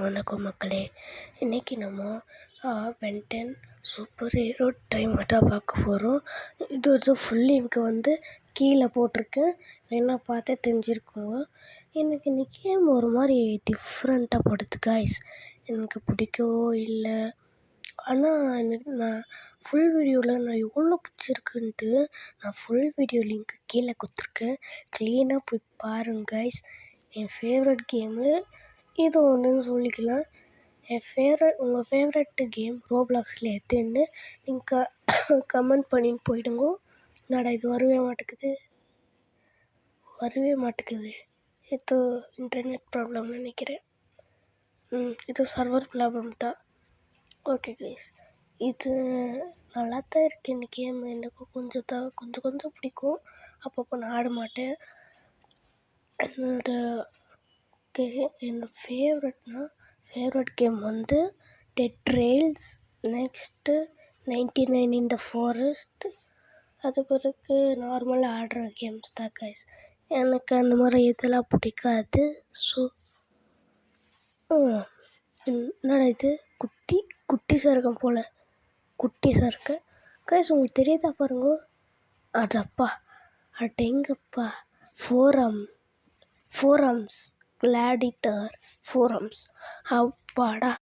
வணக்கம் மக்களே. இன்றைக்கி நம்ம பென்டென் சூப்பர் ஹீரோ டைமர் தான் பார்க்க போகிறோம். இது ஒரு ஃபுல் லிங்க் கீழே போட்டிருக்கேன், வேணா பார்த்தே தெரிஞ்சிருக்கோங்க. எனக்கு இந்த கேம் ஒரு மாதிரி டிஃப்ரெண்ட்டாக படுது காய்ஸ். எனக்கு பிடிக்கவோ இல்லை. ஆனால் நான் ஃபுல் வீடியோவில் நான் எவ்வளோ பிடிச்சிருக்குன்ட்டு நான் ஃபுல் வீடியோ லிங்க் கீழே கொடுத்துருக்கேன், க்ளீனாக போய் பாருங்க காய்ஸ். என் ஃபேவரட் கேமு இது ஒன்றுன்னு சொல்லிக்கலாம். உங்கள் ஃபேவரட் கேம் ரோப்ளாக்ஸில் எதுன்னு நீங்கள் கமெண்ட் பண்ணின்னு போயிடுங்க. என்னடா இது வரவே மாட்டேக்குது. ஏதோ இன்டர்நெட் ப்ராப்ளம்னு நினைக்கிறேன். இது சர்வர் ப்ராப்ளம் தான். ஓகே கைஸ், இது நல்லா தான் இருக்குது. இந்த கேம் எனக்கு கொஞ்சம் பிடிக்கும். அப்பப்போ நான் ஆட மாட்டேன். என்னோட favourite game dead rails, next 99 in the forest. அது பிறகு நார்மலாக ஆடுற கேம்ஸ் தான் கைஸ். எனக்கு அந்த மாதிரி இதெல்லாம் பிடிக்காது. ஸோ என்னடா இது குட்டி சருக்கம் போல், குட்டி சருக்கம் கைஸ். உங்களுக்கு தெரியுதா பாருங்க. அடேங்கப்பா, ஃபோரம்ஸ் கிளாடிட்டர் ஃபோரம்ஸ், அப்பாடா.